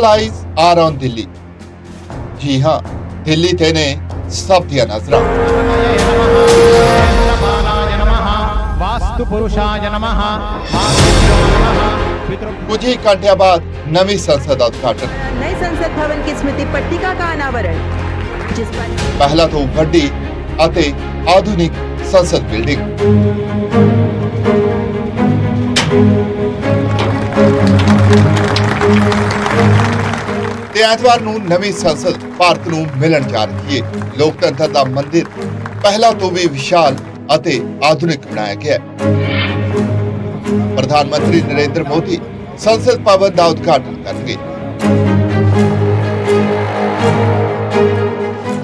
All eyes are on Delhi. जी हाँ, दिल्ली ते ने सब दिया नजरा। कुछ ही घंटे बाद नवी संसद का उद्घाटन। नए संसद भवन की स्मृति पट्टिका का अनावरण, जिस पर पहला तो वड्डी अते आधुनिक संसद बिल्डिंग। ਐਤਵਾਰ ਨੂੰ ਨਵੀਂ ਸੰਸਦ ਭਾਰਤ ਨੂੰ ਮਿਲਣ ਜਾ ਰਹੀ ਹੈ। ਲੋਕਤੰਤਰ ਦਾ ਮੰਦਿਰ ਪਹਿਲਾਂ ਤੋਂ ਵੀ ਵਿਸ਼ਾਲ ਅਤੇ ਆਧੁਨਿਕ ਬਣਾਇਆ ਗਿਆ ਹੈ। ਪ੍ਰਧਾਨ ਮੰਤਰੀ ਨਰਿੰਦਰ ਮੋਦੀ ਸੰਸਦ ਭਵਨ ਦਾ ਉਦਘਾਟਨ ਕਰਨਗੇ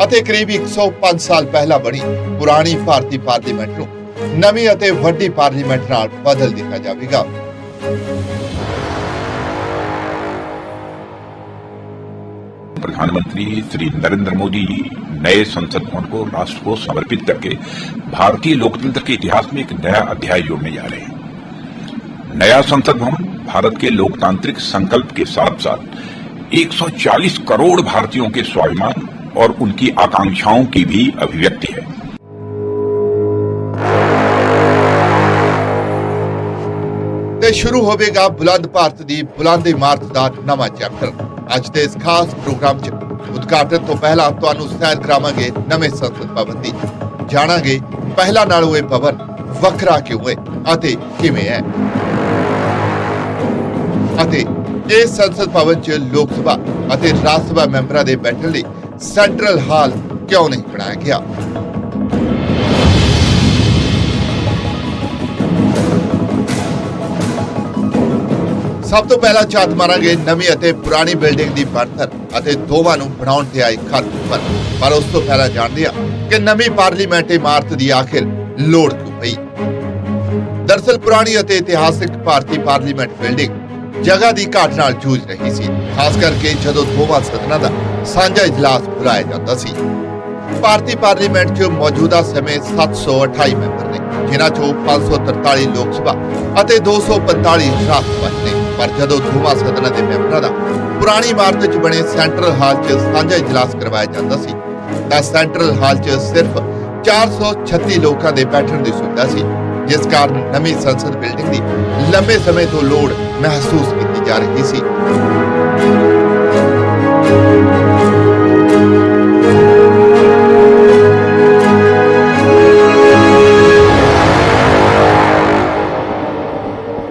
ਅਤੇ ਕਰੀਬ 105 ਸਾਲ ਪਹਿਲਾਂ ਬਣੀ ਪੁਰਾਣੀ ਭਾਰਤੀ ਪਾਰਲੀਮੈਂਟ ਨੂੰ ਨਵੀਂ ਅਤੇ ਵੱਡੀ ਪਾਰਲੀਮੈਂਟ ਨਾਲ ਬਦਲ ਦਿੱਤਾ ਜਾਵੇਗਾ। प्रधानमंत्री श्री नरेंद्र मोदी नए संसद भवन को राष्ट्र को समर्पित करके भारतीय लोकतंत्र के इतिहास में एक नया अध्याय जोड़ने जा रहे हैं। नया संसद भवन भारत के लोकतांत्रिक संकल्प के साथ साथ 140 करोड़ भारतीयों के स्वाभिमान और उनकी आकांक्षाओं की भी अभिव्यक्ति है। ਤੇ ਸ਼ੁਰੂ ਹੋਵੇਗਾ ਬੁਲੰਦ ਭਾਰਤ ਦੀ ਬੁਲੰਦ ਇਮਾਰਤ ਦਾ ਨਵਾਂ ਚੈਪਟਰ। ਅੱਜ ਦੇ ਇਸ ਖਾਸ ਪ੍ਰੋਗਰਾਮ 'ਚ ਉਦਘਾਟਨ ਤੋਂ ਪਹਿਲਾਂ ਤੁਹਾਨੂੰ ਸੈਰ ਕਰਾਵਾਂਗੇ ਨਵੇਂ ਸੰਸਦ ਭਵਨ ਦੀ। ਜਾਣਾਂਗੇ ਪਹਿਲਾਂ ਨਾਲੋਂ ਇਹ ਭਵਨ ਵੱਖਰਾ ਕਿਉਂ ਹੈ ਅਤੇ ਕਿਵੇਂ ਹੈ, ਅਤੇ ਇਸ ਸੰਸਦ ਭਵਨ 'ਚ ਲੋਕ ਸਭਾ ਅਤੇ ਰਾਜ ਸਭਾ ਮੈਂਬਰਾਂ ਦੇ ਬੈਠਣ ਲਈ ਸੈਂਟਰਲ ਹਾਲ ਕਿਉਂ ਨਹੀਂ ਬਣਾਇਆ ਗਿਆ। ਸਭ ਤੋਂ ਪਹਿਲਾਂ ਝਾਤ ਮਾਰਾਂਗੇ ਨਵੀਂ ਅਤੇ ਪੁਰਾਣੀ ਬਿਲਡਿੰਗ ਦੀ ਬਣਤਰ ਅਤੇ ਦੋਵਾਂ ਨੂੰ ਬਣਾਉਣ ਤੇ ਆਏ ਖਰਚ ਉੱਪਰ। ਪਰ ਉਸ ਤੋਂ ਪਹਿਲਾਂ ਜਾਣਦੇ ਹਾਂ ਕਿ ਨਵੀਂ ਪਾਰਲੀਮੈਂਟ ਇਮਾਰਤ ਦੀ ਆਖਿਰ ਲੋੜ ਕਿਉਂ ਪਈ। ਦਰਅਸਲ ਪੁਰਾਣੀ ਅਤੇ ਇਤਿਹਾਸਿਕ ਭਾਰਤੀ ਪਾਰਲੀਮੈਂਟ ਬਿਲਡਿੰਗ ਜਗ੍ਹਾ ਦੀ ਘਾਟ ਨਾਲ ਜੂਝ ਰਹੀ ਸੀ, ਖਾਸ ਕਰਕੇ ਜਦੋਂ ਦੋਵਾਂ ਸਦਨਾਂ ਦਾ ਸਾਂਝਾ ਇਜਲਾਸ ਬੁਲਾਇਆ ਜਾਂਦਾ ਸੀ। ਭਾਰਤੀ ਪਾਰਲੀਮੈਂਟ 'ਚ ਮੌਜੂਦਾ ਸਮੇਂ 728 ਮੈਂਬਰ ਨੇ, ਜਿਨ੍ਹਾਂ 'ਚੋਂ 543 ਲੋਕ ਸਭਾ ਅਤੇ 245 ਰਾਜ ਸਭਾ ਨੇ। ਪਰ ਜਦੋਂ ਦੋਵਾਂ ਸਦਨਾਂ ਦੇ ਮੈਂਬਰਾਂ ਦਾ ਪੁਰਾਣੀ ਇਮਾਰਤ 'ਚ ਬਣੇ ਸੈਂਟਰਲ ਹਾਲ 'ਚ ਸਾਂਝਾ ਇਜਲਾਸ ਕਰਵਾਇਆ ਜਾਂਦਾ ਸੀ ਤਾਂ ਸੈਂਟਰਲ ਹਾਲ 'ਚ ਸਿਰਫ 436 ਲੋਕਾਂ ਦੇ ਬੈਠਣ ਦੀ ਸੁਵਿਧਾ ਸੀ, ਜਿਸ ਕਾਰਨ ਨਵੀਂ ਸੰਸਦ ਬਿਲਡਿੰਗ ਦੀ ਲੰਬੇ ਸਮੇਂ ਤੋਂ ਲੋੜ ਮਹਿਸੂਸ ਕੀਤੀ ਜਾ ਰਹੀ ਸੀ।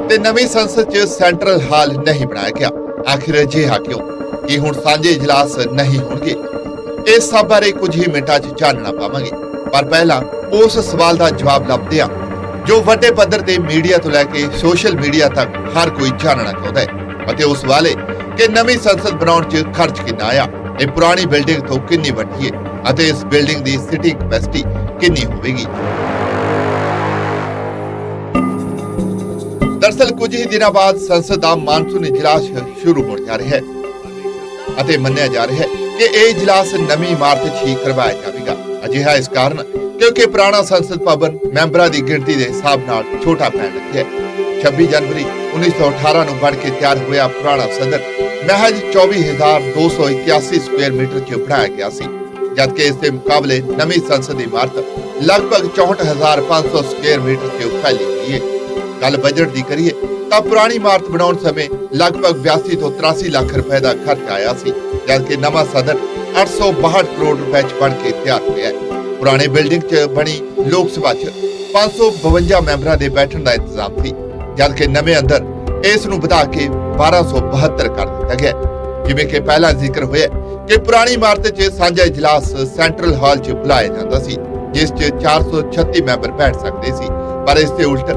ਤੇ ਨਵੀਂ ਸੰਸਦ 'ਚ ਸੈਂਟਰਲ ਹਾਲ ਨਹੀਂ ਬਣਾਇਆ ਗਿਆ। ਆਖਿਰ ਅਜਿਹਾ ਕਿਉਂ ਕਿ ਹੁਣ ਸਾਂਝੇ ਇਜਲਾਸ ਨਹੀਂ ਹੋਣਗੇ? ਇਸ ਸਭ ਬਾਰੇ ਕੁਝ ਹੀ ਮਿੰਟਾਂ 'ਚ ਜਾਣਨਾ ਪਾਵਾਂਗੇ। ਪਰ ਪਹਿਲਾਂ ਉਸ ਸਵਾਲ ਦਾ ਜਵਾਬ ਲੱਭਦੇ ਹਾਂ ਜੋ ਵੱਡੇ ਪੱਧਰ ਤੇ ਮੀਡੀਆ ਤੋਂ ਲੈ ਕੇ ਸੋਸ਼ਲ ਮੀਡੀਆ ਤੱਕ ਹਰ ਕੋਈ ਜਾਣਨਾ ਚਾਹੁੰਦਾ ਹੈ, ਅਤੇ ਉਸ ਵਾਲੇ ਕਿ ਨਵੀਂ ਸੰਸਦ ਬਣਾਉਣ 'ਚ ਖਰਚ ਕਿੰਨਾ ਆਇਆ, ਇਹ ਪੁਰਾਣੀ ਬਿਲਡਿੰਗ ਤੋਂ ਕਿੰਨੀ ਵੱਡੀ ਹੈ ਅਤੇ ਇਸ ਬਿਲਡਿੰਗ ਦੀ ਸਿਟਿੰਗ ਕੈਪੈਸਿਟੀ ਕਿੰਨੀ ਹੋਵੇਗੀ। ਦਰਅਸਲ ਕੁਝ ਹੀ ਦਿਨਾਂ ਬਾਅਦ ਸੰਸਦ ਦਾ ਮਾਨਸੂਨ ਇਜਲਾਸ ਸ਼ੁਰੂ ਹੋਣ ਜਾ ਰਿਹਾ ਹੈ ਅਤੇ ਮੰਨਿਆ ਜਾ ਰਿਹਾ ਹੈ ਕਿ ਇਹ ਇਜਲਾਸ ਨਵੀਂ ਇਮਾਰਤ 'ਚ ਹੀ ਕਰਵਾਇਆ ਜਾਵੇਗਾ। ਅਜਿਹਾ ਇਸ ਕਾਰਨ ਕਿਉਂਕਿ ਪੁਰਾਣਾ ਸੰਸਦ ਭਵਨ ਮੈਂਬਰਾਂ ਦੀ ਗਿਣਤੀ ਦੇ ਹਿਸਾਬ ਨਾਲ ਛੋਟਾ ਪੈਣ ਲੱਗਿਆ ਹੈ। 26 ਜਨਵਰੀ 1918 ਨੂੰ ਬਣ ਕੇ ਤਿਆਰ ਹੋਇਆ ਪੁਰਾਣਾ ਸਦਨ ਮਹਿਜ਼ 24,281 ਸਕੁਆਇਰ ਮੀਟਰ 'ਚ ਬਣਾਇਆ ਗਿਆ ਸੀ, ਜਦਕਿ ਇਸ ਦੇ ਮੁਕਾਬਲੇ ਨਵੀਂ ਸੰਸਦ ਇਮਾਰਤ ਲਗਭਗ 64,500 ਸਕੁਆਇਰ ਮੀਟਰ 'ਚ ਫੈਲੀ ਹੋਈ ਹੈ। ਗੱਲ ਬਜਟ ਦੀ ਕਰੀਏ ਤਾਂ ਪੁਰਾਣੀ ਇਮਾਰਤ ਬਣਾਉਣ ਸਮੇਂ ਲਗਭਗ 82 ਤੋਂ 83 ਲੱਖ ਰੁਪਏ ਦਾ ਖਰਚ ਆਇਆ ਸੀ, ਜਦਕਿ ਨਵਾਂ ਸਦਨ 862 ਕਰੋੜ ਰੁਪਏ 'ਚ ਬਣ ਕੇ ਤਿਆਰ ਹੋਇਆ ਹੈ। ਪੁਰਾਣੇ ਬਿਲਡਿੰਗ 'ਚ ਬਣੀ ਲੋਕ ਸਭਾ 'ਚ 552 ਮੈਂਬਰਾਂ ਦੇ ਬੈਠਣ ਦਾ ਇੰਤਜ਼ਾਮ ਸੀ, ਜਦਕਿ ਨਵੇਂ ਅੰਦਰ ਇਸ ਨੂੰ ਵਧਾ ਕੇ 1272 ਕਰ ਦਿੱਤਾ ਗਿਆ। ਜਿਵੇਂ ਕਿ ਪਹਿਲਾਂ ਜ਼ਿਕਰ ਹੋਇਆ ਕਿ ਪੁਰਾਣੀ ਇਮਾਰਤ 'ਚ ਸਾਂਝਾ ਇਜਲਾਸ ਸੈਂਟਰਲ ਹਾਲ 'ਚ ਬੁਲਾਇਆ ਜਾਂਦਾ ਸੀ, ਜਿਸ 'ਚ 436 ਮੈਂਬਰ ਬੈਠ ਸਕਦੇ ਸੀ। ਪਰ ਇਸ ਦੇ ਉਲਟ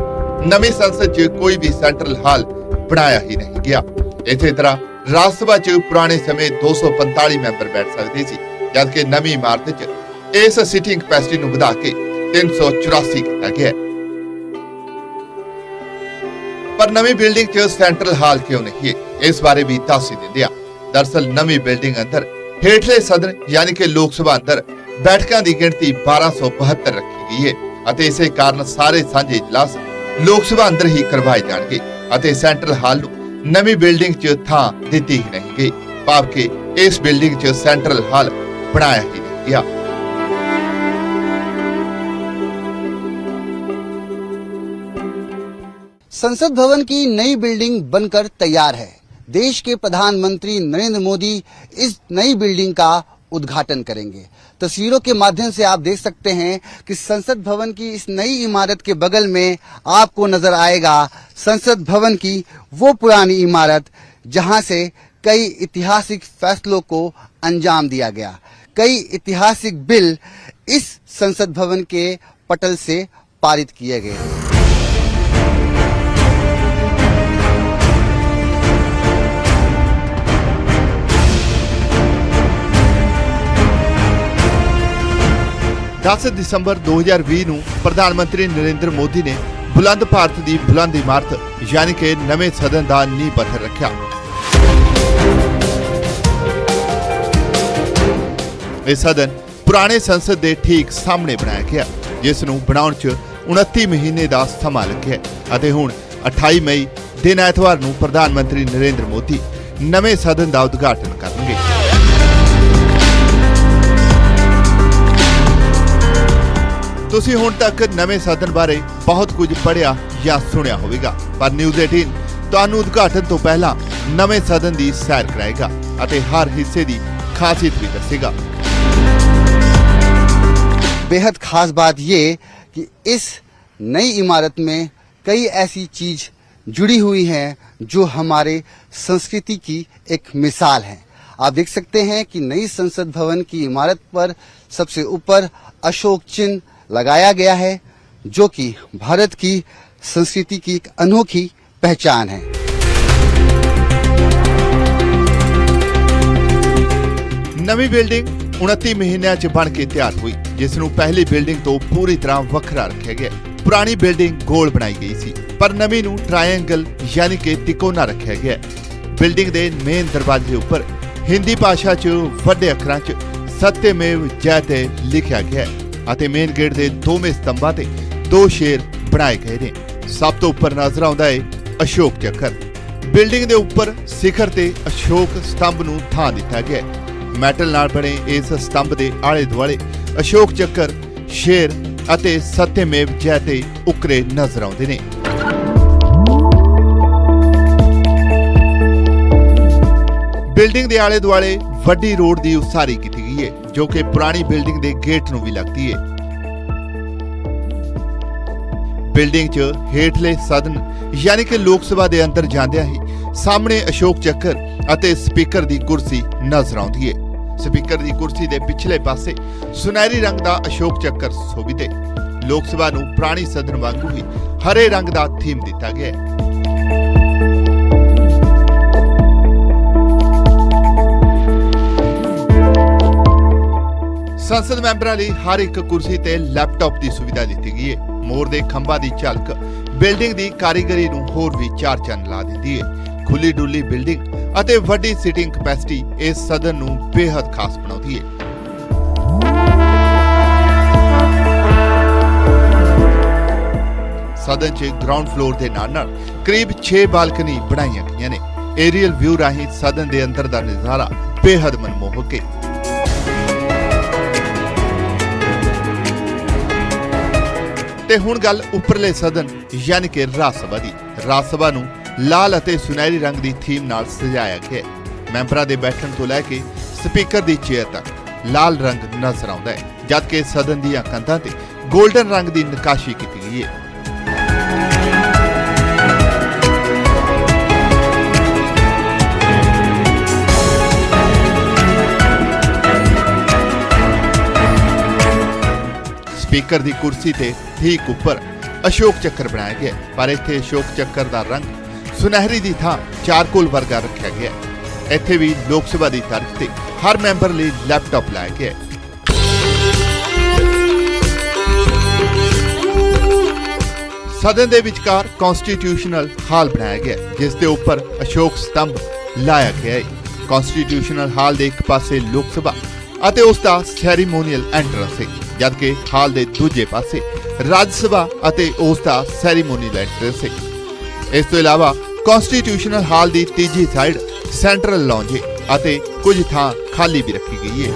ਨਵੀਂ ਸੰਸਦ 'ਚ ਕੋਈ ਵੀ ਸੈਂਟਰਲ ਹਾਲ ਬਣਾਇਆ ਹੀ ਨਹੀਂ ਗਿਆ। ਇਸੇ ਤਰ੍ਹਾਂ ਰਾਜ ਸਭਾ 'ਚ ਪੁਰਾਣੇ ਸਮੇਂ 245 ਮੈਂਬਰ ਬੈਠ ਸਕਦੇ ਸੀ, ਜਦਕਿ ਨਵੀਂ ਇਮਾਰਤ 'ਚ ਇਸ ਸਿਟਿੰਗ ਕੈਪੈਸਿਟੀ ਨੂੰ ਵਧਾ ਕੇ 384 ਕੀਤਾ ਗਿਆ। ਪਰ ਨਵੀਂ ਬਿਲਡਿੰਗ 'ਚ ਸੈਂਟਰਲ ਹਾਲ ਕਿਉਂ ਨਹੀਂ ਹੈ, ਇਸ ਬਾਰੇ ਵੀ ਦੱਸ ਦਿੰਦੇ ਆ। ਦਰਅਸਲ ਨਵੀਂ ਬਿਲਡਿੰਗ ਅੰਦਰ ਹੇਠਲੇ ਸਦਨ ਯਾਨੀ ਕਿ ਲੋਕ ਸਭਾ ਅੰਦਰ ਬੈਠਕਾਂ ਦੀ ਗਿਣਤੀ 1272 ਰੱਖੀ ਗਈ ਹੈ, ਅਤੇ ਇਸੇ ਕਾਰਨ ਸਾਰੇ ਸਾਂਝੇ ਇਜਲਾਸ ਲੋਕ ਸਭਾ ਅੰਦਰ ਹੀ ਕਰਵਾਏ ਜਾਣਗੇ ਅਤੇ ਸੈਂਟਰਲ ਹਾਲ ਨੂੰ ਨਵੀਂ ਬਿਲਡਿੰਗ 'ਚ ਥਾਂ ਦਿੱਤੀ ਹੀ ਨਹੀਂ ਗਈ। ਭਾਵ ਕਿ ਇਸ ਬਿਲਡਿੰਗ 'ਚ ਸੈਂਟਰਲ ਹਾਲ ਬਣਾਇਆ ਹੀ ਨਹੀਂ ਗਿਆ। संसद भवन की नई बिल्डिंग बनकर तैयार है। देश के प्रधानमंत्री नरेंद्र मोदी इस नई बिल्डिंग का उद्घाटन करेंगे। तस्वीरों के माध्यम से आप देख सकते हैं कि संसद भवन की इस नई इमारत के बगल में आपको नजर आएगा संसद भवन की वो पुरानी इमारत जहां से कई ऐतिहासिक फैसलों को अंजाम दिया गया। कई ऐतिहासिक बिल इस संसद भवन के पटल से पारित किए गए। दस दिसंबर 2020 ਨੂੰ ਪ੍ਰਧਾਨ ਮੰਤਰੀ ਨਰਿੰਦਰ ਮੋਦੀ ਨੇ ਬੁਲੰਦ ਭਾਰਤ ਦੀ ਬੁਲੰਦ ਇਮਾਰਤ ਯਾਨੀ ਕਿ ਨਵੇਂ ਸਦਨ ਦਾ ਨੀਂਹ ਪੱਥਰ ਰੱਖਿਆ। ਇਹ ਸਦਨ ਪੁਰਾਣੇ ਸੰਸਦ ਦੇ ਠੀਕ ਸਾਹਮਣੇ ਬਣਾਇਆ ਗਿਆ, ਜਿਸ ਨੂੰ ਬਣਾਉਣ 'ਚ 29 ਮਹੀਨੇ ਦਾ ਸਮਾਂ ਲੱਗਿਆ ਅਤੇ ਹੁਣ 28 ਮਈ ਦਿਨ ਐਤਵਾਰ ਨੂੰ ਪ੍ਰਧਾਨ ਮੰਤਰੀ ਨਰਿੰਦਰ ਮੋਦੀ ਨਵੇਂ ਸਦਨ ਦਾ ਉਦਘਾਟਨ ਕਰਨਗੇ। ਤੁਸੀਂ ਹੁਣ ਤੱਕ ਨਵੇਂ ਸਦਨ ਬਾਰੇ ਬਹੁਤ ਕੁਝ ਪੜ੍ਹਿਆ ਜਾਂ ਸੁਣਿਆ ਹੋਵੇਗਾ, ਪਰ ਨਿਊਜ਼ 18 ਤੁਹਾਨੂੰ ਉਦਘਾਟਨ ਤੋਂ ਪਹਿਲਾਂ ਨਵੇਂ ਸਦਨ ਦੀ ਸੈਰ ਕਰਾਏਗਾ ਅਤੇ ਹਰ ਹਿੱਸੇ ਦੀ ਖਾਸੀਅਤ ਵੀ ਦੱਸੇਗਾ। बेहद खास बात ये कि इस नई इमारत में कई ऐसी चीज जुड़ी हुई हैं जो हमारे संस्कृति की एक मिसाल है। आप देख सकते हैं कि नई संसद भवन की इमारत पर सबसे ऊपर अशोक चिन्ह लगाया गया है, जो कि भारत की संस्कृति की एक अनोखी पहचान है। ਨਵੀਂ ਬਿਲਡਿੰਗ 29 ਮਹੀਨਿਆਂ 'ਚ ਬਣ ਕੇ ਤਿਆਰ ਹੋਈ, ਜਿਸ ਨੂੰ ਪਹਿਲੀ ਬਿਲਡਿੰਗ ਤੋਂ ਪੂਰੀ ਤਰ੍ਹਾਂ ਵੱਖਰਾ ਰੱਖਿਆ ਗਿਆ। ਪੁਰਾਣੀ ਬਿਲਡਿੰਗ ਗੋਲ ਬਣਾਈ ਗਈ ਸੀ, ਪਰ ਨਵੀਂ ਨੂੰ ਟ੍ਰਾਇੰਗਲ ਯਾਨੀ ਕਿ ਤਿਕੋਣਾ ਰੱਖਿਆ ਗਿਆ। ਬਿਲਡਿੰਗ ਦੇ ਮੇਨ ਦਰਵਾਜ਼ੇ ਉੱਪਰ ਹਿੰਦੀ ਭਾਸ਼ਾ 'ਚ ਵੱਡੇ ਅੱਖਰਾਂ 'ਚ ਸਤਿਅਮੇਵ ਜਯਤੇ ਲਿਖਿਆ ਗਿਆ ਅਤੇ ਮੇਨ ਗੇਟ ਦੇ ਦੋਵੇਂ ਸਤੰਭਾਂ ਤੇ 2 ਸ਼ੇਰ ਬਣਾਏ ਗਏ ਨੇ। ਸਭ ਤੋਂ ਉੱਪਰ ਨਜ਼ਰ ਆਉਂਦਾ ਹੈ ਅਸ਼ੋਕ ਚੱਕਰ। ਬਿਲਡਿੰਗ ਦੇ ਉੱਪਰ ਸਿਖਰ ਤੇ ਅਸ਼ੋਕ ਸਤੰਭ ਨੂੰ ਥਾਂ ਦਿੱਤਾ ਗਿਆ। ਮੈਟਲ ਨਾਲ ਬਣੇ ਇਸ ਸਤੰਭ ਦੇ ਆਲੇ ਦੁਆਲੇ ਅਸ਼ੋਕ ਚੱਕਰ, ਸ਼ੇਰ ਅਤੇ ਸਤਿਅਮੇਵ ਜਯਤੇ ਉਕਰੇ ਨਜ਼ਰ ਆਉਂਦੇ ਨੇ। ਬਿਲਡਿੰਗ ਦੇ ਆਲੇ ਦੁਆਲੇ ਵੱਡੀ ਰੋਡ ਦੀ ਉਸਾਰੀ ਕੀਤੀ ਗਈ ਹੈ, ਜੋ ਕਿ ਪੁਰਾਣੀ ਬਿਲਡਿੰਗ ਦੇ ਗੇਟ ਨੂੰ ਵੀ ਲੱਗਦੀ ਹੈ। ਬਿਲਡਿੰਗ 'ਚ ਹੇਠਲੇ ਸਦਨ ਯਾਨੀ ਕਿ ਲੋਕ ਸਭਾ ਦੇ ਅੰਦਰ ਜਾਂਦਿਆਂ ਹੀ ਸਾਹਮਣੇ ਅਸ਼ੋਕ ਚੱਕਰ ਅਤੇ ਸਪੀਕਰ ਦੀ ਕੁਰਸੀ ਨਜ਼ਰ ਆਉਂਦੀ ਹੈ। ਸਪੀਕਰ ਦੀ ਕੁਰਸੀ ਦੇ ਪਿਛਲੇ ਪਾਸੇ ਸੁਨਹਿਰੀ ਰੰਗ ਦਾ ਅਸ਼ੋਕ ਚੱਕਰ ਸੋਭਿਤ ਹੈ। ਲੋਕ ਸਭਾ ਨੂੰ ਪੁਰਾਣੀ ਸਦਨ ਵਾਂਗੂ ਹੀ ਹਰੇ ਰੰਗ ਦਾ ਥੀਮ ਦਿੱਤਾ ਗਿਆ ਹੈ। ਸੰਸਦ ਮੈਂਬਰਾਂ ਲਈ ਹਰ ਇੱਕ ਕੁਰਸੀ ਤੇ ਲੈਪਟਾਪ ਦੀ ਸੁਵਿਧਾ ਦਿੱਤੀ ਗਈ ਹੈ। ਮੋਰ ਦੇ ਖੰਭਾਂ ਦੀ ਝਲਕ ਬਿਲਡਿੰਗ ਦੀ ਕਾਰੀਗਰੀ ਨੂੰ ਹੋਰ ਵੀ ਚਾਰ ਚੰਨ ਲਾ ਦਿੰਦੀ ਹੈ। ਖੁੱਲੀ ਡੁੱਲੀ ਬਿਲਡਿੰਗ ਅਤੇ ਵੱਡੀ ਸੀਟਿੰਗ ਕਪੈਸਿਟੀ ਇਸ ਸਦਨ ਨੂੰ ਬੇहद ਖਾਸ ਬਣਾਉਂਦੀ ਹੈ। ਸਦਨ 'ਚ ਗਰਾਊਂਡ ਫਲੋਰ ਦੇ ਨਾਲ ਕਰੀਬ 6 ਬਾਲਕਨੀ ਬਣਾਈਆਂ ਗਈਆਂ ਨੇ। ਏਰੀਅਲ ਵਿਊ ਰਾਹੀਂ ਸਦਨ ਦੇ ਅੰਦਰ ਦਾ ਨਜ਼ਾਰਾ ਬੇहद ਮਨਮੋਹਕ ਹੈ। ਤੇ ਹੁਣ ਗੱਲ ਉੱਪਰਲੇ ਸਦਨ ਯਾਨੀ ਕਿ ਰਾਜ ਸਭਾ ਦੀ। ਰਾਜ ਸਭਾ ਨੂੰ ਲਾਲ ਅਤੇ ਸੁਨਹਿਰੀ ਰੰਗ ਦੀ ਥੀਮ ਨਾਲ ਸਜਾਇਆ ਗਿਆ। ਮੈਂਬਰਾਂ ਦੇ ਬੈਠਣ ਤੋਂ ਲੈ ਕੇ ਸਪੀਕਰ ਦੀ ਚੇਅਰ ਤੱਕ ਲਾਲ ਰੰਗ ਨਜ਼ਰ ਆਉਂਦਾ ਹੈ, ਜਦਕਿ ਸਦਨ ਦੀਆਂ ਕੰਧਾਂ ਤੇ 골ਡਨ ਰੰਗ ਦੀ ਨਕਾਸ਼ੀ ਕੀਤੀ ਗਈ ਹੈ। ਸਪੀਕਰ ਦੀ ਕੁਰਸੀ ਤੇ ਠੀਕ ਉੱਪਰ ਅਸ਼ੋਕ ਚੱਕਰ ਬਣਾਇਆ ਗਿਆ, ਪਰ ਇੱਥੇ ਅਸ਼ੋਕ ਚੱਕਰ ਦਾ ਰੰਗ ਸੁਨਹਿਰੀ ਦੀ ਥਾਂ ਚਾਰਕੋਲ ਵਰਗਾ ਰੱਖਿਆ ਗਿਆ। ਇੱਥੇ ਵੀ ਲੋਕ ਸਭਾ ਦੀ ਤਰਫ ਤੇ ਹਰ ਮੈਂਬਰ ਲਈ ਲੈਪਟਾਪ ਲਾਇਆ ਗਿਆ। ਸਦਨ ਦੇ ਵਿਚਕਾਰ ਕਨਸਟੀਟਿਊਸ਼ਨਲ ਹਾਲ ਬਣਾਇਆ ਗਿਆ, ਜਿਸ ਦੇ ਉੱਪਰ ਅਸ਼ੋਕ ਸਤੰਭ ਲਾਇਆ ਗਿਆ ਹੈ। ਕਨਸਟੀਟਿਊਸ਼ਨਲ ਹਾਲ ਦੇ ਇੱਕ ਪਾਸੇ ਲੋਕ ਸਭਾ ਅਤੇ ਉਸ ਦਾ ਸੈਰੀਮੋਨੀਅਲ ਐਂਟਰੈਂਸ ਹੈ, ਜਦਕਿ ਹਾਲ ਦੇ ਦੂਜੇ ਪਾਸੇ ਰਾਜ ਸਭਾ ਅਤੇ ਉਸ ਦਾ ਸੈਰੀਮੋਨੀਅਲ ਐਂਟਰੈਂਸ ਹੈ। ਇਸ ਤੋਂ ਇਲਾਵਾ ਕਨਸਟੀਟਿਊਸ਼ਨਲ ਹਾਲ ਦੀ ਤੀਜੀ ਸਾਈਡ ਸੈਂਟਰਲ ਲੌਂਜ ਹੈ ਅਤੇ ਕੁਝ ਥਾਂ ਖਾਲੀ ਵੀ ਰੱਖੀ ਗਈ ਹੈ।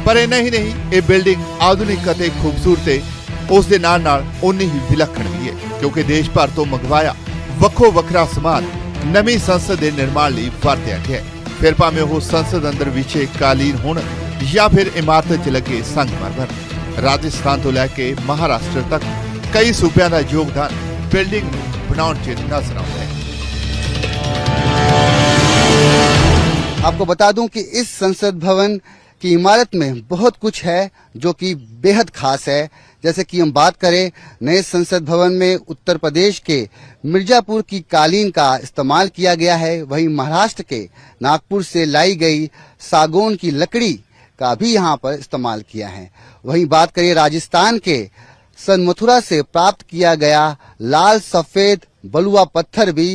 ਪਰ ਇੰਨਾ ਹੀ ਨਹੀਂ, ਇਹ ਬਿਲਡਿੰਗ ਆਧੁਨਿਕ ਅਤੇ ਖੂਬਸੂਰਤ ਹੈ, ਉਸ ਦੇ ਨਾਲ ਉਨੀ ਹੀ ਵਿਲੱਖਣ ਵੀ ਹੈ, ਕਿਉਂਕਿ ਦੇਸ਼ ਭਰ ਤੋਂ ਮੰਗਵਾਇਆ ਵੱਖੋ ਵੱਖਰਾ ਸਮਾਨ ਨਵੀਂ ਸੰਸਦ ਦੇ ਨਿਰਮਾਣ ਲਈ ਵਰਤਿਆ ਗਿਆ ਹੈ। ਫਿਰ ਭਾਵੇਂ ਉਹ ਸੰਸਦ ਅੰਦਰ ਵਿਛੇ ਕਾਲੀਨ ਹੋਣ ਜਾਂ ਫਿਰ ਇਮਾਰਤ 'ਚ ਲੱਗੇ ਸੰਗਮਰਮਰ, ਰਾਜਸਥਾਨ ਤੋਂ ਲੈ ਕੇ ਮਹਾਰਾਸ਼ਟਰ ਤੱਕ ਕਈ ਸੂਬਿਆਂ ਦਾ ਯੋਗਦਾਨ ਬਿਲਡਿੰਗ ਨੂੰ ਬਣਾਉਣ 'ਚ ਨਜ਼ਰ ਆਉਂਦਾ है। आपको बता दूं कि इस संसद भवन की इमारत में बहुत कुछ है जो कि बेहद खास है। जैसे कि हम बात करें, नए संसद भवन में उत्तर प्रदेश के मिर्जापुर की कालीन का इस्तेमाल किया गया है। वहीं महाराष्ट्र के नागपुर से लाई गई सागौन की लकड़ी का भी यहाँ पर इस्तेमाल किया है। वहीं बात करें राजस्थान के सन मथुरा से प्राप्त किया गया लाल सफेद बलुआ पत्थर भी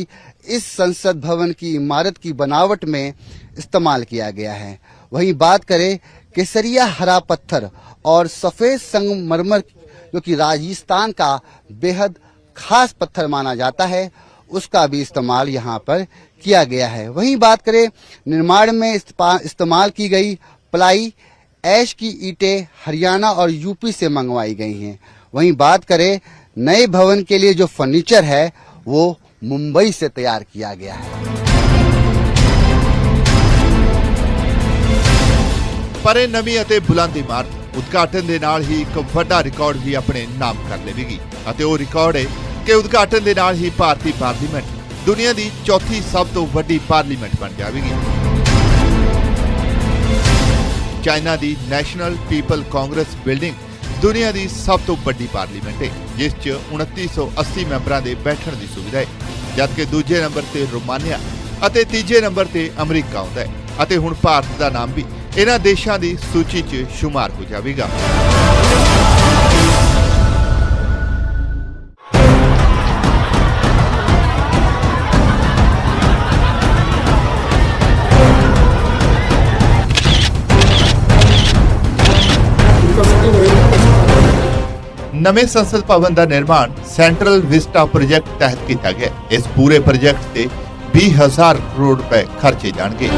इस संसद भवन की इमारत की बनावट में इस्तेमाल किया गया है। वहीं बात करें केसरिया हरा पत्थर और सफेद संगमरमर, जो कि राजस्थान का बेहद खास पत्थर माना जाता है, उसका भी इस्तेमाल यहाँ पर किया गया है। वहीं बात करें निर्माण में इस्तेमाल की गई प्लाई, ऐश की ईंटें हरियाणा और यूपी से मंगवाई गई हैं। वहीं बात करें नए भवन के लिए जो फर्नीचर है वो मुंबई से तैयार किया गया है। ਪਰ ਇਹ ਨਵੀਂ ਅਤੇ ਬੁਲੰਦ ਇਮਾਰਤ ਉਦਘਾਟਨ ਦੇ ਨਾਲ ਹੀ ਇੱਕ ਵੱਡਾ ਰਿਕਾਰਡ ਵੀ ਆਪਣੇ ਨਾਮ ਕਰ ਲਵੇਗੀ ਅਤੇ ਉਹ ਰਿਕਾਰਡ ਹੈ ਕਿ ਉਦਘਾਟਨ ਦੇ ਨਾਲ ਹੀ ਭਾਰਤੀ ਪਾਰਲੀਮੈਂਟ ਦੁਨੀਆ ਦੀ ਚੌਥੀ ਸਭ ਤੋਂ ਵੱਡੀ ਪਾਰਲੀਮੈਂਟ ਬਣ ਜਾਵੇਗੀ। ਚਾਈਨਾ ਦੀ ਨੈਸ਼ਨਲ ਪੀਪਲ ਕਾਂਗਰਸ ਬਿਲਡਿੰਗ ਦੁਨੀਆ ਦੀ ਸਭ ਤੋਂ ਵੱਡੀ ਪਾਰਲੀਮੈਂਟ ਹੈ, ਜਿਸ 'ਚ 2980 ਮੈਂਬਰਾਂ ਦੇ ਬੈਠਣ ਦੀ ਸੁਵਿਧਾ ਹੈ, ਜਦਕਿ ਦੂਜੇ ਨੰਬਰ ਤੇ ਰੋਮਾਨੀਆ ਅਤੇ ਤੀਜੇ ਨੰਬਰ ਤੇ ਅਮਰੀਕਾ ਆਉਂਦਾ ਹੈ ਅਤੇ ਹੁਣ ਭਾਰਤ ਦਾ ਨਾਮ ਵੀ ਇਹਨਾਂ ਦੇਸ਼ਾਂ ਦੀ ਸੂਚੀ 'ਚ ਸ਼ੁਮਾਰ ਹੋ ਜਾਵੇਗਾ। ਨਵੇਂ ਸੰਸਦ ਭਵਨ ਦਾ ਨਿਰਮਾਣ ਸੈਂਟਰਲ ਵਿਸਟਾ ਪ੍ਰੋਜੈਕਟ ਤਹਿਤ ਕੀਤਾ ਗਿਆ। ਇਸ ਪੂਰੇ ਪ੍ਰੋਜੈਕਟ ਤੇ 20,000 ਕਰੋੜ ਰੁਪਏ ਖਰਚੇ ਜਾਣਗੇ।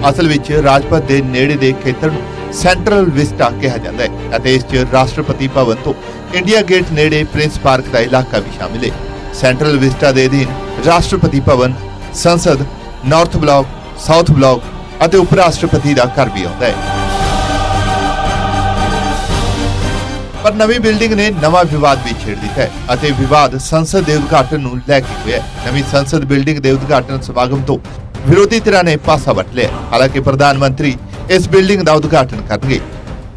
ਅਸਲ ਵਿੱਚ ਰਾਜਪਥ ਦੇ ਨੇੜੇ ਦੇ ਖੇਤਰ ਨੂੰ ਸੈਂਟਰਲ ਵਿਸਟਾ ਕਿਹਾ ਜਾਂਦਾ ਹੈ ਅਤੇ ਇਸ 'ਚ ਰਾਸ਼ਟਰਪਤੀ ਭਵਨ ਤੋਂ ਇੰਡੀਆ ਗੇਟ ਨੇੜੇ ਪ੍ਰਿੰਸ ਪਾਰਕ ਦਾ ਇਲਾਕਾ ਵੀ ਸ਼ਾਮਿਲ ਹੈ। ਸੈਂਟਰਲ ਵਿਸਟਾ ਦੇ ਅਧੀਨ ਰਾਸ਼ਟਰਪਤੀ ਭਵਨ, ਸੰਸਦ, ਨਾਰਥ ਬਲਾਕ, ਸਾਊਥ ਬਲਾਕ ਅਤੇ ਉਪ ਰਾਸ਼ਟਰਪਤੀ ਦਾ ਘਰ ਵੀ ਆਉਂਦਾ ਹੈ। ਪਰ ਨਵੀਂ ਬਿਲਡਿੰਗ ਨੇ ਨਵਾਂ ਵਿਵਾਦ ਵੀ ਛੇੜ ਦਿੱਤਾ ਹੈ ਅਤੇ ਵਿਵਾਦ ਸੰਸਦ ਦੇ ਉਦਘਾਟਨ ਨੂੰ ਲੈ ਕੇ ਹੋਇਆ ਹੈ। ਨਵੀਂ ਸੰਸਦ ਬਿਲਡਿੰਗ ਦੇ ਉਦਘਾਟਨ ਸਮਾਗਮ ਤੋਂ ਵਿਰੋਧੀ ਧਿਰਾਂ ਨੇ ਪਾਸਾ ਵੱਟ ਲਿਆ। ਹਾਲਾਂਕਿ ਪ੍ਰਧਾਨ ਮੰਤਰੀ ਇਸ ਬਿਲਡਿੰਗ ਦਾ ਉਦਘਾਟਨ ਕਰਨਗੇ,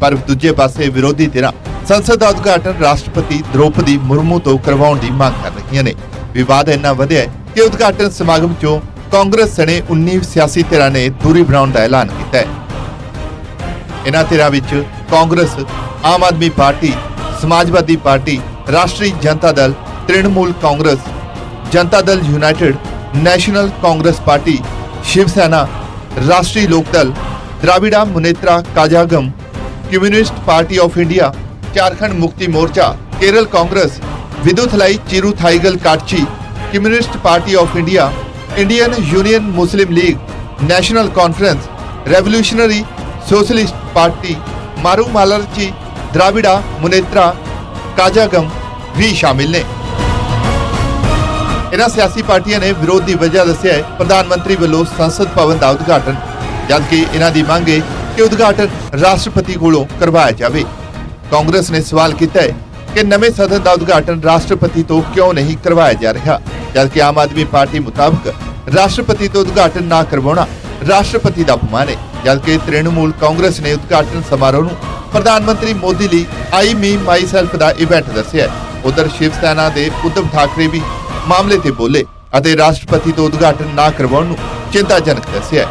ਪਰ ਦੂਜੇ ਪਾਸੇ ਵਿਰੋਧੀ ਧਿਰਾਂ ਸੰਸਦ ਦਾ ਉਦਘਾਟਨ ਰਾਸ਼ਟਰਪਤੀ ਦ੍ਰੋਪਦੀ ਮੁਰਮੂ ਤੋਂ ਕਰਵਾਉਣ ਦੀ ਮੰਗ ਕਰ ਰਹੀਆਂ ਨੇ। ਵਿਵਾਦ ਇੰਨਾ ਵਧਿਆ ਹੈ ਕਿ ਉਦਘਾਟਨ ਸਮਾਗਮ 'ਚੋਂ ਕਾਂਗਰਸ ਸਣੇ 19 ਸਿਆਸੀ ਧਿਰਾਂ ਨੇ ਦੂਰੀ ਬਣਾਉਣ ਦਾ ਐਲਾਨ ਕੀਤਾ ਹੈ। ਇਹਨਾਂ ਧਿਰਾਂ ਵਿੱਚ Congress, Aam Aadmi party, Samajwadi party, Rashtriya Janata Dal, Trinamool Congress, Janata Dal United, National Congress party, Shiv Sena, Rashtriya Lok Dal, Dravida Munnetra Kazhagam, Communist party of India, Jharkhand Mukti Morcha, Kerala Congress, Viduthalai Chiruthaigal Katchi, Communist party of India, Indian union Muslim league, national conference, revolutionary socialist party, Marumalarchi, Dravida Munnetra काजागम भी शामिल ने। ਇਹਨਾਂ ਸਿਆਸੀ ਪਾਰਟੀਆਂ ਨੇ ਵਿਰੋਧ ਦੀ ਵਜ੍ਹਾ ਦੱਸਿਆ ਹੈ ਪ੍ਰਧਾਨ ਮੰਤਰੀ ਵੱਲੋਂ ਸੰਸਦ ਭਵਨ ਦਾ ਉਦਘਾਟਨ, ਜਦਕਿ ਇਹਨਾਂ ਦੀ ਮੰਗ ਹੈ ਕਿ ਉਦਘਾਟਨ ਰਾਸ਼ਟਰਪਤੀ ਕੋਲੋਂ ਕਰਵਾਇਆ ਜਾਵੇ। ਕਾਂਗਰਸ ਨੇ ਸਵਾਲ ਕੀਤਾ ਹੈ ਕਿ ਨਵੇਂ ਸਦਨ ਦਾ ਉਦਘਾਟਨ ਰਾਸ਼ਟਰਪਤੀ ਤੋਂ ਕਿਉਂ ਨਹੀਂ ਕਰਵਾਇਆ ਜਾ ਰਿਹਾ, ਜਦਕਿ ਆਮ ਆਦਮੀ ਪਾਰਟੀ ਮੁਤਾਬਕ ਰਾਸ਼ਟਰਪਤੀ ਤੋਂ ਉਦਘਾਟਨ ਨਾ ਕਰਵਾਉਣਾ ਰਾਸ਼ਟਰਪਤੀ ਦਾ ਅਪਮਾਨ ਹੈ, ਜਦਕਿ ਤ੍ਰਿਣਮੂਲ ਕਾਂਗਰਸ ਨੇ ਉਦਘਾਟਨ ਸਮਾਰੋਹ ਨੂੰ ਪ੍ਰਧਾਨ ਮੰਤਰੀ ਮੋਦੀ ਲਈ ਆਈ ਮੀ ਮਾਈ ਸੈਲਫ ਦਾ ਇਵੈਂਟ ਦੱਸਿਆ। ਉਧਰ ਸ਼ਿਵ ਸੈਨਾ ਦੇ ਉद्धਵ ਠਾਕਰੇ ਵੀ मामले ते बोले ਅਤੇ राष्ट्रपति तो उद्घाटन ना करवाने चिंताजनक दस्या।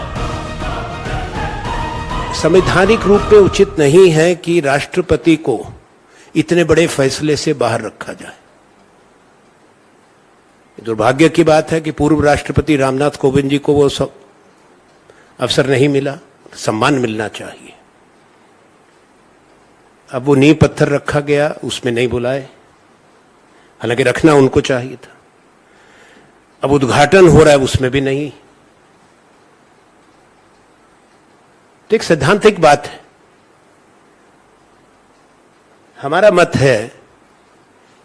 संवैधानिक रूप में उचित नहीं है कि राष्ट्रपति को इतने बड़े फैसले से बाहर रखा जाए। दुर्भाग्य की बात है कि पूर्व राष्ट्रपति रामनाथ कोविंद जी को वो सब अवसर नहीं मिला, सम्मान मिलना चाहिए। अब वो नींव पत्थर रखा गया, उसमें नहीं बुलाए, हालांकि रखना उनको चाहिए था। अब उद्घाटन हो रहा है उसमें भी नहीं। तो एक सैद्धांतिक बात है। हमारा मत है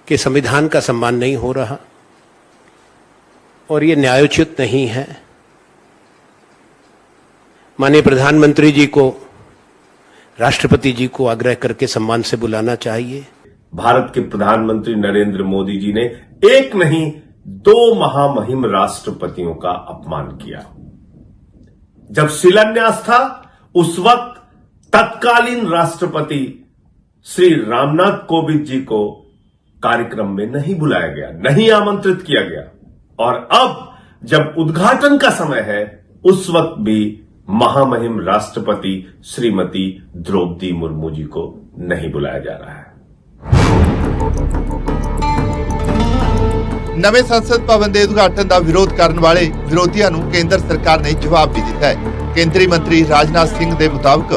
कि संविधान का सम्मान नहीं हो रहा और ये न्यायोचित नहीं है। माननीय प्रधानमंत्री जी को, राष्ट्रपति जी को आग्रह करके सम्मान से बुलाना चाहिए। भारत के प्रधानमंत्री नरेंद्र मोदी जी ने एक नहीं 2 महामहिम राष्ट्रपतियों का अपमान किया। जब शिलान्यास था उस वक्त तत्कालीन राष्ट्रपति श्री रामनाथ कोविंद जी को कार्यक्रम में नहीं बुलाया गया, नहीं आमंत्रित किया गया, और अब जब उद्घाटन का समय है उस वक्त भी महामहिम राष्ट्रपति श्रीमती द्रौपदी मुर्मू जी को नहीं बुलाया जा रहा है। ਨਵੇਂ ਸੰਸਦ ਭਵਨ ਦੇ ਉਦਘਾਟਨ ਦਾ ਵਿਰੋਧ ਕਰਨ ਵਾਲੇ ਵਿਰੋਧੀਆਂ ਨੂੰ ਕੇਂਦਰ ਸਰਕਾਰ ਨੇ ਜਵਾਬ ਵੀ ਦਿੱਤਾ ਹੈ। ਕੇਂਦਰੀ ਮੰਤਰੀ ਰਾਜਨਾਥ ਸਿੰਘ ਦੇ ਮੁਤਾਬਕ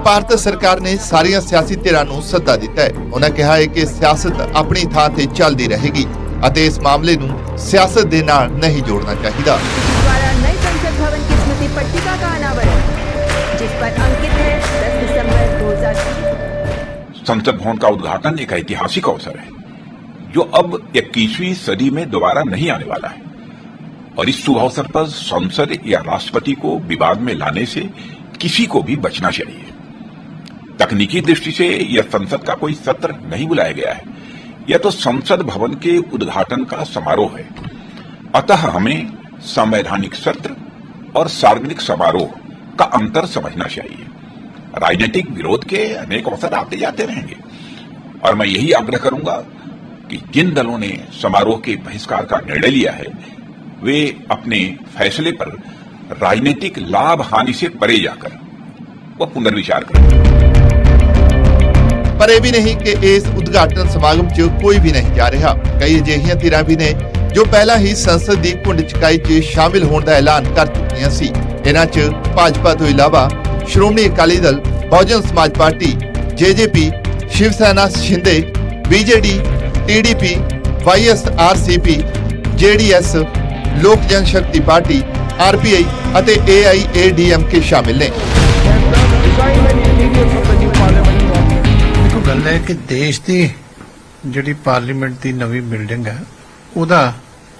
ਭਾਰਤ ਸਰਕਾਰ ਨੇ ਸਾਰੀਆਂ ਸਿਆਸੀ ਧਿਰਾਂ ਨੂੰ ਸੱਦਾ ਦਿੱਤਾ ਹੈ। ਉਹਨਾਂ ਕਿਹਾ ਹੈ ਕਿ ਸਿਆਸਤ ਆਪਣੀ ਥਾਂ ਤੇ ਚੱਲਦੀ ਰਹੇਗੀ ਅਤੇ ਇਸ ਮਾਮਲੇ ਨੂੰ ਸਿਆਸਤ ਦੇ ਨਾਲ ਨਹੀਂ ਜੋੜਨਾ ਚਾਹੀਦਾ। द्वारा नए संसद भवन की स्मृति पट्टिका का अनावरण, जिस पर अंकित है 10 दिसंबर 2020। संसद भवन का उद्घाटन एक ऐतिहासिक अवसर है जो अब 21वीं सदी में दोबारा नहीं आने वाला है, और इस शुभ अवसर पर संसद या राष्ट्रपति को विवाद में लाने से किसी को भी बचना चाहिए। तकनीकी दृष्टि से यह संसद का कोई सत्र नहीं बुलाया गया है, यह तो संसद भवन के उद्घाटन का समारोह है। अतः हमें संवैधानिक सत्र और सार्वजनिक समारोह का अंतर समझना चाहिए। राजनीतिक विरोध के अनेक अवसर आते जाते रहेंगे, और मैं यही आग्रह करूंगा कि जिन दलों ने समारोह के बहिष्कार का निर्णय लिया है वे अपने फैसले पर राजनीतिक लाभ हानि से परे जाकर वह पुनर्विचार करें। ਪਰ ਇਹ ਵੀ ਨਹੀਂ ਕਿ ਇਸ ਉਦਘਾਟਨ ਸਮਾਗਮ 'ਚ ਕੋਈ ਵੀ ਨਹੀਂ ਜਾ ਰਿਹਾ। ਕਈ ਅਜਿਹੀਆਂ ਧਿਰਾਂ ਵੀ ਨੇ ਜੋ ਪਹਿਲਾਂ ਹੀ ਸੰਸਦ ਦੀ ਘੁੰਡ ਚਕਾਈ 'ਚ ਸ਼ਾਮਿਲ ਹੋਣ ਦਾ ਐਲਾਨ ਕਰ ਚੁੱਕੀਆਂ ਸੀ। ਇਹਨਾਂ 'ਚ ਭਾਜਪਾ ਤੋਂ ਇਲਾਵਾ ਸ਼੍ਰੋਮਣੀ ਅਕਾਲੀ ਦਲ, ਬਹੁਜਨ ਸਮਾਜ ਪਾਰਟੀ, ਜੇਜੇਪੀ, ਸ਼ਿਵ ਸੈਨਾ ਸ਼ਿੰਦੇ, ਬੀਜੇਡੀ, टीडीपी, वाईएसआरसीपी, जेडीएस, लोक जनशक्ति पार्टी, आरपीआई ਅਤੇ AIADMK ਸ਼ਾਮਿਲ ਨੇ। ਦੇਖੋ ਗੱਲ ਹੈ ਕਿ ਦੇਸ਼ ਦੀ ਜਿਹੜੀ ਪਾਰਲੀਮੈਂਟ ਦੀ ਨਵੀਂ ਬਿਲਡਿੰਗ ਹੈ ਉਹਦਾ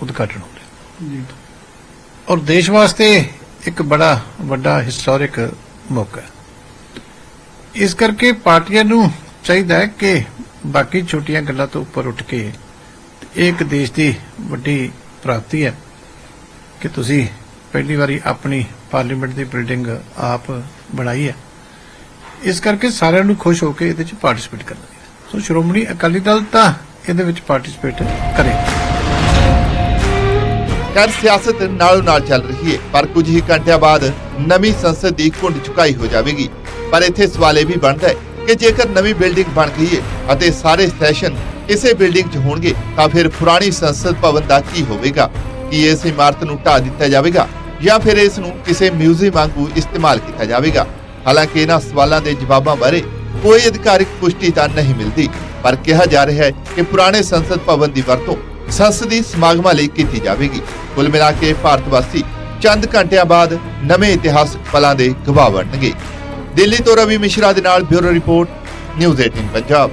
ਉਦਘਾਟਨ ਹੋ ਰਿਹਾ ਜੀ, ਔਰ ਦੇਸ਼ ਵਾਸਤੇ ਇੱਕ ਬੜਾ ਵੱਡਾ ਹਿਸਟੋਰਿਕ ਮੌਕਾ ਹੈ। ਇਸ ਕਰਕੇ ਪਾਰਟੀਆਂ ਨੂੰ ਚਾਹੀਦਾ ਹੈ ਕਿ ਬਾਕੀ ਛੋਟੀਆਂ ਗੱਲਾਂ ਤੋਂ ਉੱਪਰ ਉੱਠ ਕੇ ਇਹ ਇੱਕ ਦੇਸ਼ ਦੀ ਵੱਡੀ ਪ੍ਰਾਪਤੀ ਹੈ ਕਿ ਤੁਸੀਂ ਪਹਿਲੀ ਵਾਰੀ ਆਪਣੀ ਪਾਰਲੀਮੈਂਟ ਦੀ ਬਿਲਡਿੰਗ ਆਪ ਬਣਾਈ ਹੈ। ਇਸ ਕਰਕੇ ਸਾਰਿਆਂ ਨੂੰ ਖੁਸ਼ ਹੋ ਕੇ ਇਹਦੇ ਵਿੱਚ ਪਾਰਟਿਸਿਪੇਟ ਕਰਨਾ ਚਾਹੀਦਾ। ਸੋ ਸ਼੍ਰੋਮਣੀ ਅਕਾਲੀ ਦਲ ਤਾਂ ਇਹਦੇ ਵਿੱਚ ਪਾਰਟਿਸਿਪੇਟ ਕਰੇ। ਕਰ ਸਿਆਸਤ ਨਾਲੋਂ ਨਾਲ ਚੱਲ ਰਹੀ ਹੈ, ਪਰ ਕੁਝ ਹੀ ਘੰਟਿਆਂ ਬਾਅਦ ਨਵੀਂ ਸੰਸਦ ਦੀ ਘੁੰਡ ਚੁਕਾਈ ਹੋ ਜਾਵੇਗੀ। ਪਰ ਇੱਥੇ ਸਵਾਲ ਇਹ ਵੀ ਬਣਦਾ ਹੈ ਕਿ ਜੇਕਰ ਨਵੀਂ ਬਿਲਡਿੰਗ ਬਣ ਗਈ ਹੈ ਅਤੇ ਸਾਰੇ ਸੈਸ਼ਨ ਇਸੇ ਬਿਲਡਿੰਗ 'ਚ ਹੋਣਗੇ ਤਾਂ ਫਿਰ ਪੁਰਾਣੀ ਸੰਸਦ ਭਵਨ ਦਾ ਕੀ ਹੋਵੇਗਾ? ਕੀ ਇਸ ਇਮਾਰਤ ਨੂੰ ਢਾਹ ਦਿੱਤਾ ਜਾਵੇਗਾ ਜਾਂ ਫਿਰ ਇਸ ਨੂੰ ਕਿਸੇ ਮਿਊਜ਼ੀਅਮ ਵਾਂਗੂ ਇਸਤੇਮਾਲ ਕੀਤਾ ਜਾਵੇਗਾ? ਹਾਲਾਂਕਿ ਇਹਨਾਂ ਸਵਾਲਾਂ ਦੇ ਜਵਾਬਾਂ ਬਾਰੇ ਕੋਈ ਅਧਿਕਾਰਿਕ ਪੁਸ਼ਟੀ ਤਾਂ ਨਹੀਂ ਮਿਲਦੀ, ਪਰ ਕਿਹਾ ਜਾ ਰਿਹਾ ਹੈ ਕਿ ਪੁਰਾਣੇ ਸੰਸਦ ਭਵਨ ਦੀ ਵਰਤੋਂ ਸੰਸਦੀ ਸਮਾਗਮਾਂ ਲਈ ਕੀਤੀ ਜਾਵੇਗੀ। ਕੁੱਲ ਮਿਲਾ ਕੇ ਭਾਰਤ ਵਾਸੀ ਚੰਦ ਘੰਟਿਆਂ ਬਾਅਦ ਨਵੇਂ ਇਤਿਹਾਸਕ ਪਲਾਂ ਦੇ ਗਵਾਹ ਬਣਨਗੇ। ਦਿੱਲੀ ਤੋਂ ਰਵੀ ਮਿਸ਼ਰਾ ਦੇ ਨਾਲ ਬਿਊਰੋ ਰਿਪੋਰਟ, ਨਿਊਜ਼ 18 ਪੰਜਾਬ।